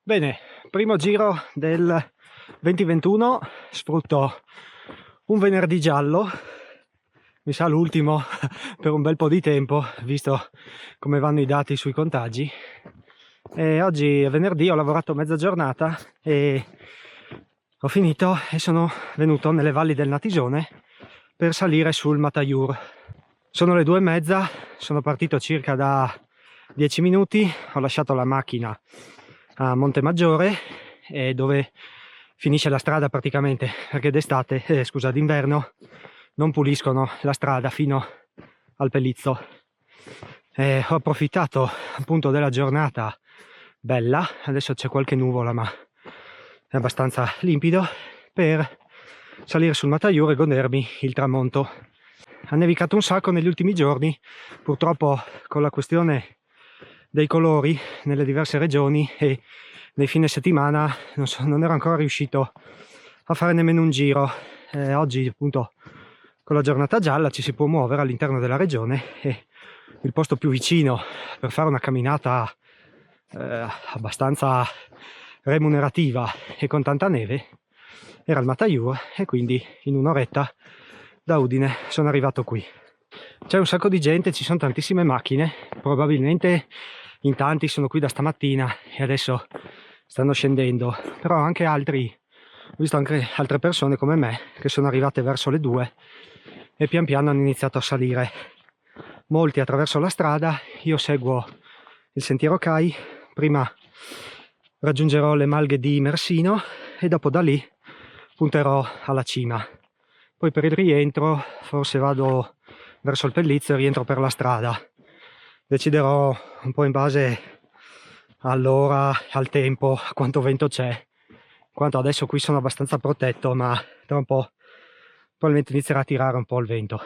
Bene, primo giro del 2021, sfrutto un venerdì giallo, mi sa l'ultimo per un bel po' di tempo, visto come vanno i dati sui contagi. E oggi è venerdì, ho lavorato mezza giornata e ho finito e sono venuto nelle valli del Natisone per salire sul Mataiur. Sono le 2:30, sono partito circa da 10 minuti, ho lasciato la macchina a Montemaggiore, dove finisce la strada praticamente, perché d'inverno non puliscono la strada fino al Pellizzo. Ho approfittato appunto della giornata bella, adesso c'è qualche nuvola ma è abbastanza limpido, per salire sul Mataiur e godermi il tramonto. Ha nevicato un sacco negli ultimi giorni, purtroppo con la questione dei colori nelle diverse regioni, e nei fine settimana non ero ancora riuscito a fare nemmeno un giro. Oggi appunto con la giornata gialla ci si può muovere all'interno della regione e il posto più vicino per fare una camminata abbastanza remunerativa e con tanta neve era il Mataiur, e quindi in un'oretta da Udine sono arrivato qui. C'è un sacco di gente, ci sono tantissime macchine, probabilmente in tanti sono qui da stamattina e adesso stanno scendendo, però anche ho visto anche altre persone come me che sono arrivate verso le 2 e pian piano hanno iniziato a salire. Molti attraverso la strada, io seguo il sentiero CAI, prima raggiungerò le malghe di Mersino e dopo da lì punterò alla cima. Poi per il rientro forse vado verso il Pellizzo e rientro per la strada. Deciderò un po' in base all'ora, al tempo, a quanto vento c'è. In quanto adesso qui sono abbastanza protetto, ma tra un po' probabilmente inizierà a tirare un po' il vento.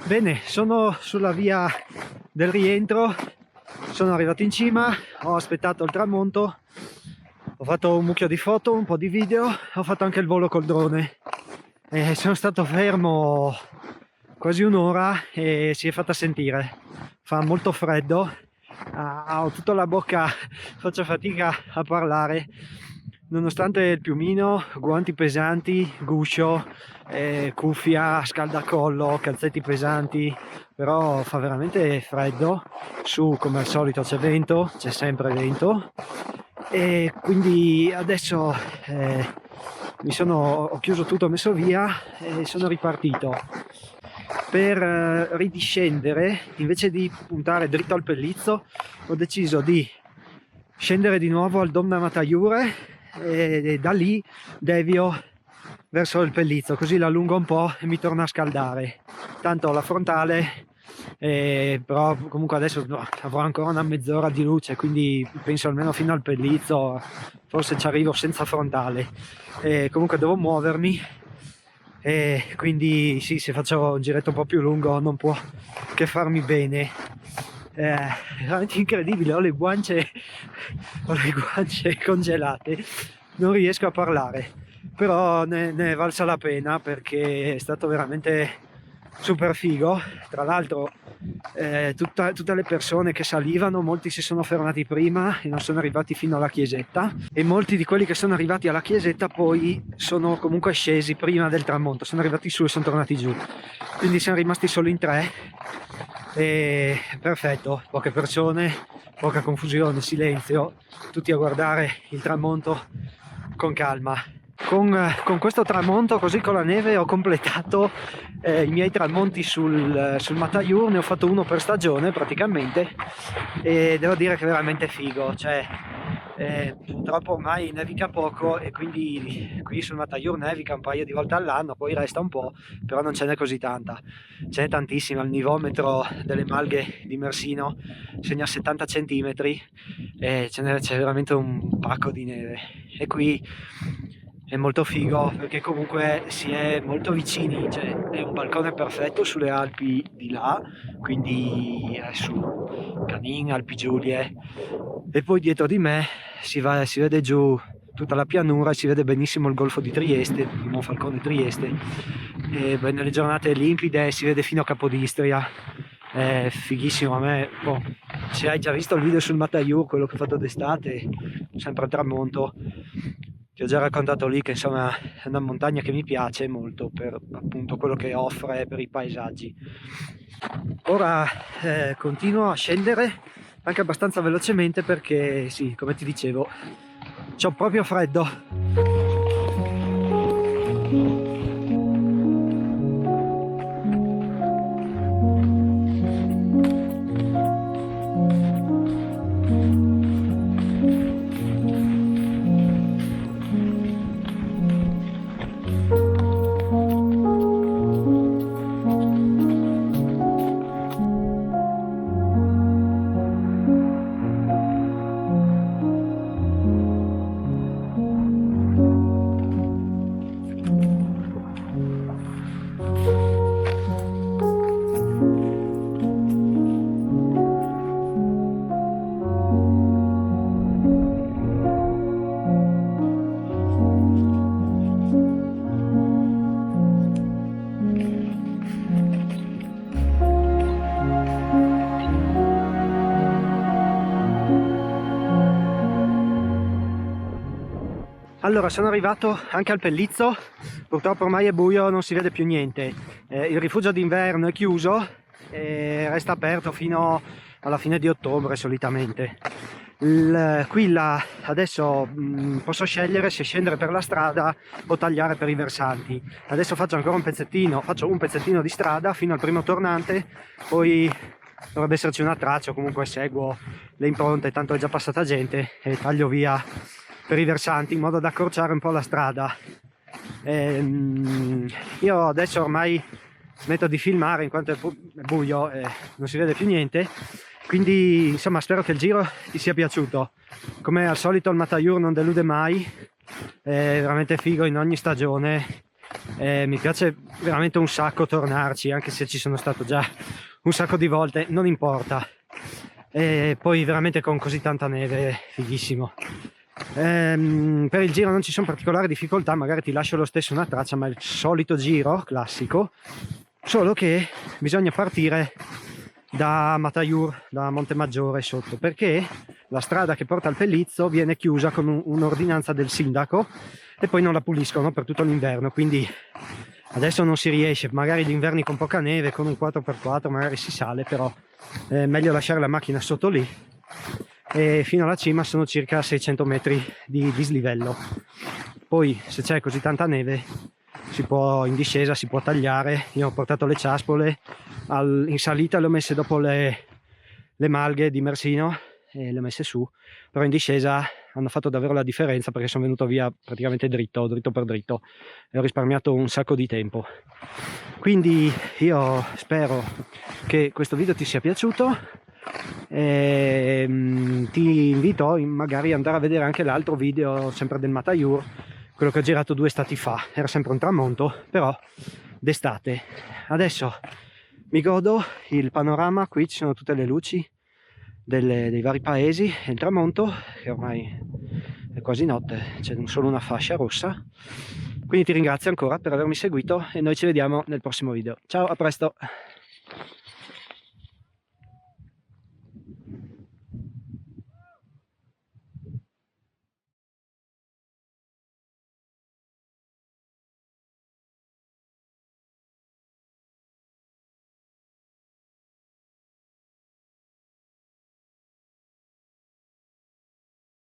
Bene, sono sulla via del rientro, sono arrivato in cima, ho aspettato il tramonto, ho fatto un mucchio di foto, un po' di video, ho fatto anche il volo col drone e sono stato fermo quasi un'ora e si è fatta sentire. Fa molto freddo, ho tutta la bocca, faccio fatica a parlare nonostante il piumino, guanti pesanti, guscio, cuffia, scaldacollo, calzetti pesanti, però fa veramente freddo. Su, come al solito, c'è vento, c'è sempre vento, e quindi adesso ho chiuso tutto, ho messo via e sono ripartito per ridiscendere. Invece di puntare dritto al Pellizzo, ho deciso di scendere di nuovo al Dom na Mataiure e da lì devio verso il Pellizzo, così l'allungo un po' e mi torno a scaldare. Tanto la frontale, però comunque adesso avrò ancora una mezz'ora di luce, quindi penso almeno fino al Pellizzo, forse ci arrivo senza frontale. Comunque devo muovermi, e quindi sì, se faccio un giretto un po' più lungo non può che farmi bene. È veramente incredibile, ho le guance congelate, non riesco a parlare, però ne è valsa la pena perché è stato veramente super figo. Tra l'altro tutte le persone che salivano, molti si sono fermati prima e non sono arrivati fino alla chiesetta, e molti di quelli che sono arrivati alla chiesetta poi sono comunque scesi prima del tramonto, sono arrivati su e sono tornati giù, quindi siamo rimasti solo in 3 e perfetto, poche persone, poca confusione, silenzio, tutti a guardare il tramonto con calma. Con questo tramonto, così con la neve, ho completato i miei tramonti sul Mataiur. Ne ho fatto uno per stagione praticamente e devo dire che è veramente figo. Cioè, purtroppo ormai nevica poco e quindi qui sul Mataiur nevica un paio di volte all'anno, poi resta un po', però non ce n'è così tanta, ce n'è tantissima. Il nivometro delle Malghe di Mersino segna 70 cm e c'è veramente un pacco di neve, e qui è molto figo perché comunque si è molto vicini, cioè è un balcone perfetto sulle Alpi di là, quindi è su Canin, Alpi Giulie, e poi dietro di me si vede giù tutta la pianura e si vede benissimo il golfo di Trieste, di Monfalcone Trieste, e nelle giornate limpide si vede fino a Capodistria. È fighissimo. A me, se hai già visto il video sul Mataiur, quello che ho fatto d'estate, sempre al tramonto, ti ho già raccontato lì che insomma è una montagna che mi piace molto per appunto quello che offre, per i paesaggi. Ora continuo a scendere anche abbastanza velocemente perché sì, come ti dicevo, c'ho proprio freddo. Allora, sono arrivato anche al Pellizzo, purtroppo ormai è buio, non si vede più niente. Il rifugio d'inverno è chiuso e resta aperto fino alla fine di ottobre solitamente. Adesso posso scegliere se scendere per la strada o tagliare per i versanti. Adesso faccio ancora un pezzettino di strada fino al primo tornante, poi dovrebbe esserci una traccia, comunque seguo le impronte, tanto è già passata gente, e taglio via per i versanti in modo da accorciare un po' la strada. Io adesso ormai smetto di filmare in quanto è buio e non si vede più niente, quindi insomma spero che il giro ti sia piaciuto. Come al solito il Mataiur non delude mai, è veramente figo in ogni stagione, Mi piace veramente un sacco tornarci, anche se ci sono stato già un sacco di volte, non importa. E poi veramente con così tanta neve, fighissimo. Per il giro non ci sono particolari difficoltà, magari ti lascio lo stesso una traccia, ma è il solito giro classico, solo che bisogna partire da Mataiur, da Montemaggiore sotto, perché la strada che porta al Pellizzo viene chiusa con un'ordinanza del sindaco e poi non la puliscono per tutto l'inverno, quindi adesso non si riesce, magari gli inverni con poca neve, con un 4x4 magari si sale, però è meglio lasciare la macchina sotto lì, e fino alla cima sono circa 600 metri di dislivello. Poi se c'è così tanta neve si può, in discesa si può tagliare. Io ho portato le ciaspole, in salita le ho messe dopo le malghe di Mersino e le ho messe su, però in discesa hanno fatto davvero la differenza, perché sono venuto via praticamente dritto per dritto e ho risparmiato un sacco di tempo. Quindi io spero che questo video ti sia piaciuto e ti invito magari ad andare a vedere anche l'altro video sempre del Mataiur, quello che ho girato 2 estati fa. Era sempre un tramonto, però d'estate. Adesso mi godo il panorama, qui ci sono tutte le luci dei vari paesi e il tramonto, che ormai è quasi notte, c'è solo una fascia rossa. Quindi ti ringrazio ancora per avermi seguito e noi ci vediamo nel prossimo video. Ciao, a presto!